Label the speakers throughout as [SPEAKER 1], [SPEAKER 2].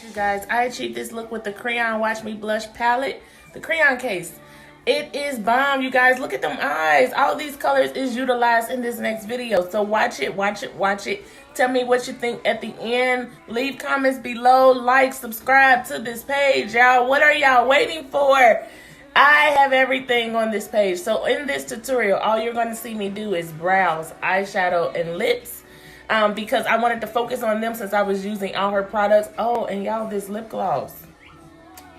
[SPEAKER 1] You guys, I achieved this look with the Crayon Watch Me Blush palette, the Crayon Case. It is bomb, you guys. Look at them eyes. All these colors is utilized in this next video. So watch it, watch it, watch it. Tell me what you think at the end. Leave comments below. Like, subscribe to this page, y'all. What are y'all waiting for? I have everything on this page. So in this tutorial, all you're going to see me do is brows, eyeshadow, and lips. Because I wanted to focus on them since I was using all her products. Oh, and y'all, this lip gloss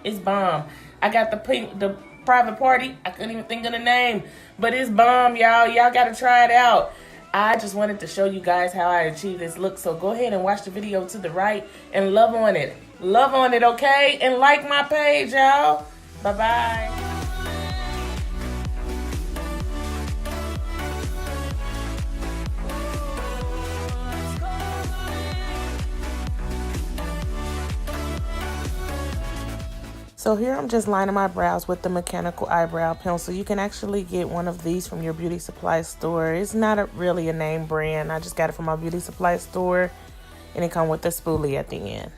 [SPEAKER 1] is bomb. I got the private party. I couldn't even think of the name, but it's bomb, y'all. Y'all gotta try it out. I just wanted to show you guys how I achieved this look. So go ahead and watch the video to the right and love on it. Love on it, okay? And like my page, y'all. Bye-bye. So here I'm just lining my brows with the mechanical eyebrow pencil. You can actually get one of these from your beauty supply store. It's not really a name brand. I just got it from my beauty supply store, and it comes with a spoolie at the end.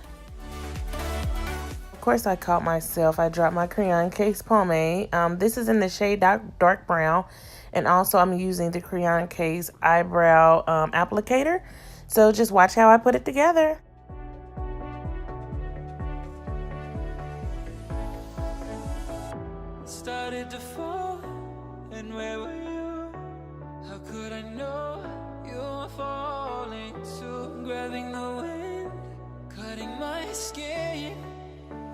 [SPEAKER 1] Of course, I caught myself. I dropped my Crayon Case pomade. This is in the shade dark brown, and also I'm using the Crayon Case eyebrow applicator. So just watch how I put it together.
[SPEAKER 2] Started to fall, and where were you? How could I know you were falling too? Grabbing the wind, cutting my skin,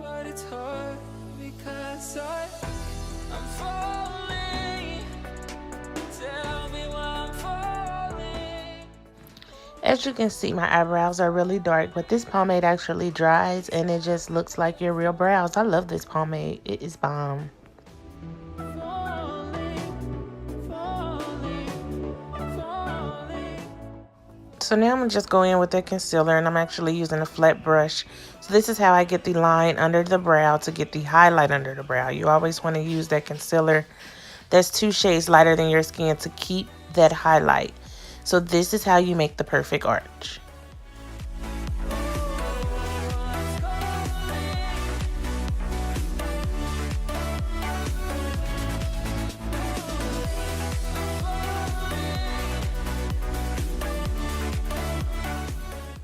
[SPEAKER 2] but it's hard because I'm falling. Tell me why I'm falling.
[SPEAKER 1] As you can see, my eyebrows are really dark, but this pomade actually dries and it just looks like your real brows. I love this pomade. It is bomb. So now I'm going to just go in with the concealer, and I'm actually using a flat brush. So this is how I get the line under the brow to get the highlight under the brow. You always want to use that concealer that's 2 shades lighter than your skin to keep that highlight. So this is how you make the perfect arch.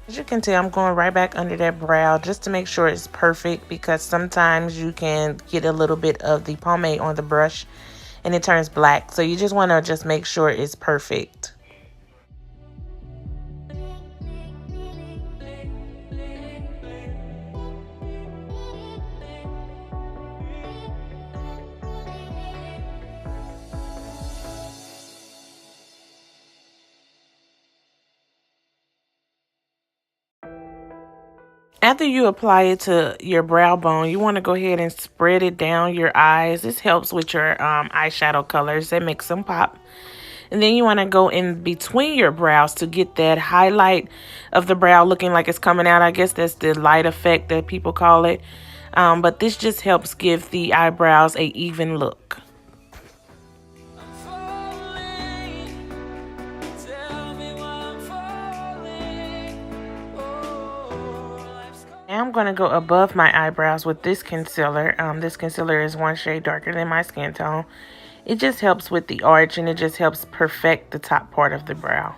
[SPEAKER 1] As you can tell, I'm going right back under that brow just to make sure it's perfect, because sometimes you can get a little bit of the pomade on the brush and it turns black. So you just want to just make sure it's perfect. After you apply it to your brow bone, you want to go ahead and spread it down your eyes. This helps with your eyeshadow colors. That makes them pop. And then you want to go in between your brows to get that highlight of the brow looking like it's coming out. I guess that's the light effect that people call it. But this just helps give the eyebrows a even look. Now I'm going to go above my eyebrows with this concealer. This concealer is 1 shade darker than my skin tone. It just helps with the arch, and it just helps perfect the top part of the brow.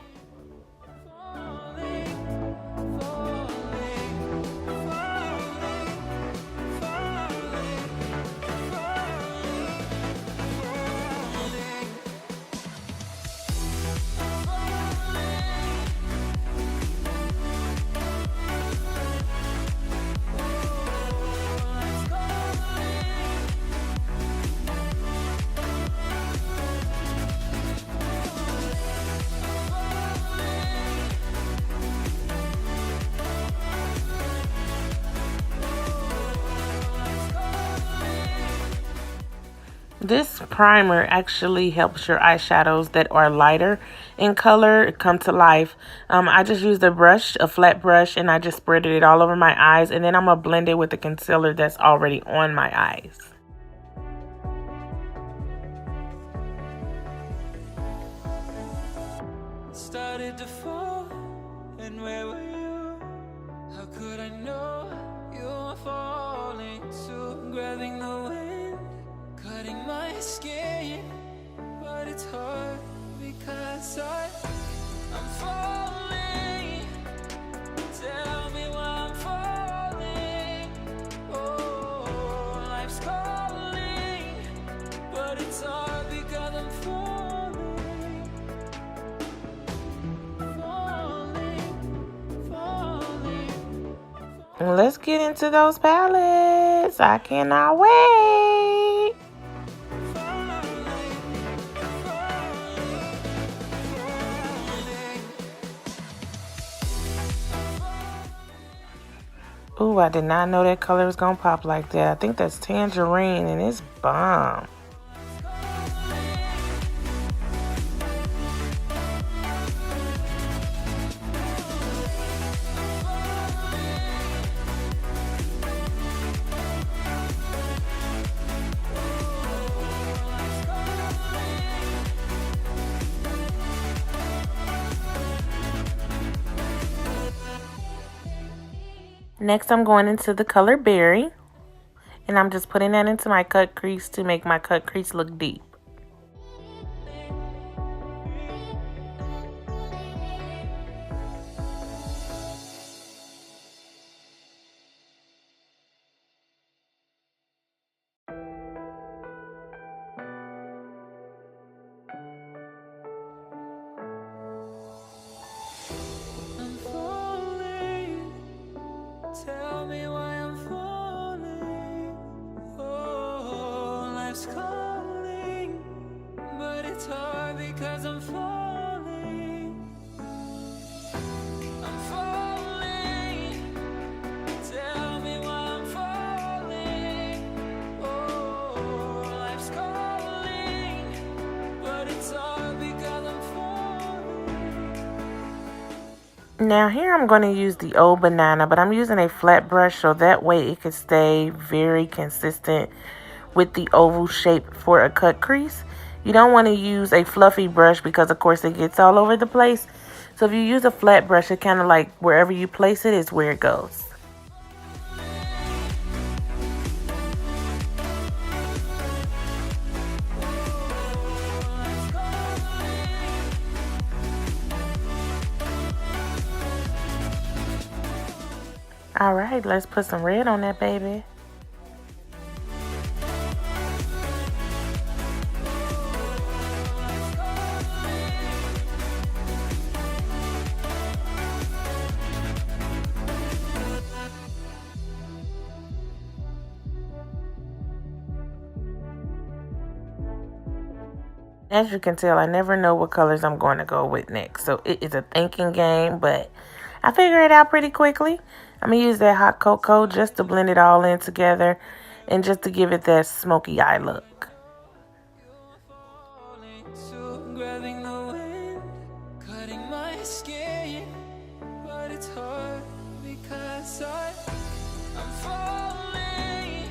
[SPEAKER 1] This primer actually helps your eyeshadows that are lighter in color come to life. I just used a brush, a flat brush, and I just spread it all over my eyes. And then I'm going to blend it with the concealer that's already on my eyes.
[SPEAKER 2] Started to fall, and where were you? How could I know you grabbing the wind, cutting my skin, but it's hard because I'm falling. Tell me why I'm falling. Oh, life's calling, but it's hard because I'm falling, falling.
[SPEAKER 1] Let's get into those palettes. I cannot wait. Ooh, I did not know that color was gonna pop like that. I think that's tangerine and it's bomb. Next, I'm going into the color Berry, and I'm just putting that into my cut crease to make my cut crease look deep.
[SPEAKER 2] I'm falling. Tell me why I'm falling. Oh, life's calling, but it's hard because I'm falling. I'm falling. Tell me why I'm falling. Oh, life's calling, but it's hard because I'm falling.
[SPEAKER 1] Now here I'm going to use the old banana, but I'm using a flat brush so that way it can stay very consistent with the oval shape for a cut crease. You don't want to use a fluffy brush because of course it gets all over the place. So if you use a flat brush, it kind of like wherever you place it is where it goes. All right, let's put some red on that baby. As you can tell, I never know what colors I'm going to go with next. So it is a thinking game, but I figure it out pretty quickly. I'm going to use that hot cocoa just to blend it all in together and just to give it that smoky eye look.
[SPEAKER 2] Grabbing the wind, cutting my skin, but it's hard because I'm falling.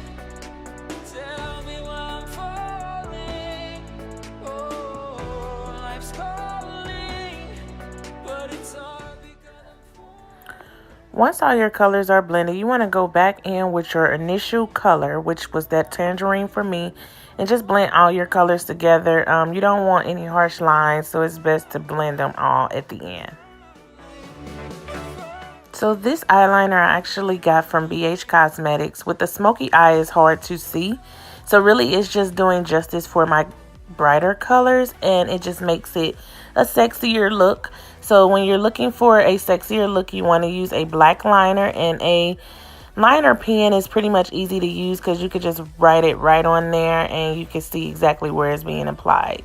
[SPEAKER 2] Tell me why I'm falling. Oh, life's calling, but it's hard because I'm falling.
[SPEAKER 1] Once all your colors are blended, you want to go back in with your initial color, which was that tangerine for me, and just blend all your colors together. You don't want any harsh lines, so it's best to blend them all at the end. So this eyeliner I actually got from BH Cosmetics. With the smoky eye is hard to see, so really it's just doing justice for my brighter colors, and it just makes it a sexier look. So when you're looking for a sexier look, you want to use a black liner, and a liner pen is pretty much easy to use because you could just write it right on there and you can see exactly where it's being applied.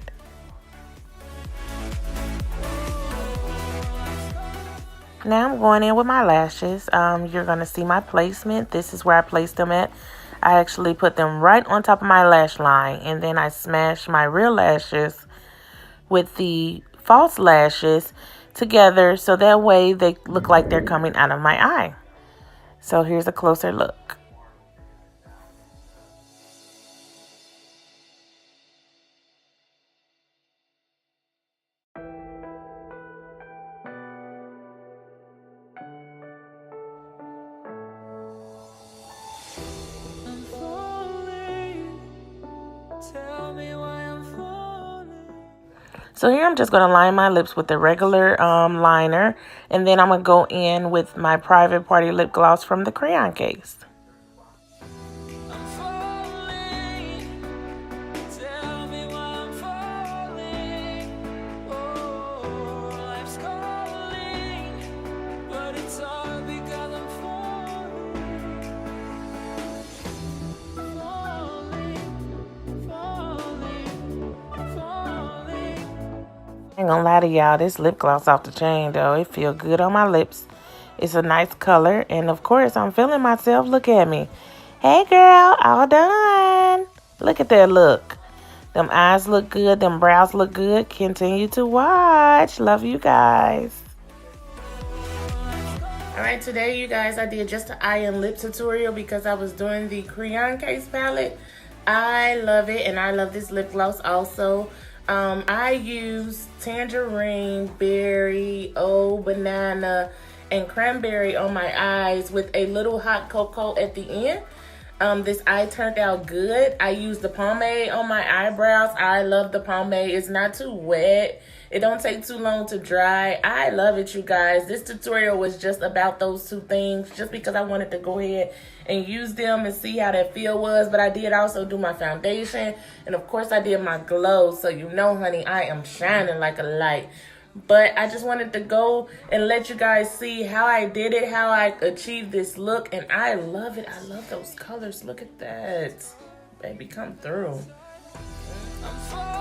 [SPEAKER 1] Now I'm going in with my lashes. You're going to see my placement. This is where I placed them at. I actually put them right on top of my lash line, and then I smashed my real lashes with the false lashes together so that way they look like they're coming out of my eye. So here's a closer look.
[SPEAKER 2] I'm falling.
[SPEAKER 1] So here I'm just going to line my lips with the regular liner. And then I'm going to go in with my Private Party lip gloss from the Crayon Case.
[SPEAKER 2] I'm falling. Tell me why I'm falling. Oh, life's calling, but it's all because I'm falling.
[SPEAKER 1] I ain't gonna lie to y'all, this lip gloss off the chain though. It feels good on my lips. It's a nice color, and of course I'm feeling myself. Look at me. Hey girl, all done. Look at that look. Them eyes look good, them brows look good. Continue to watch. Love you guys. Alright, today you guys, I did just an eye and lip tutorial because I was doing the Crayon Case palette. I love it, and I love this lip gloss also. I use tangerine, berry, banana, and cranberry on my eyes with a little hot cocoa at the end. This eye turned out good. I used the pomade on my eyebrows. I love the pomade. It's not too wet. It don't take too long to dry. I love it, you guys. This tutorial was just about those two things, just because I wanted to go ahead and use them and see how that feel was. But I did also do my foundation, and of course I did my glow. So you know, honey, I am shining like a light. But I just wanted to go and let you guys see how I did it, how I achieved this look, and I love it. I love those colors. Look at that. Baby, come through.
[SPEAKER 2] I'm falling.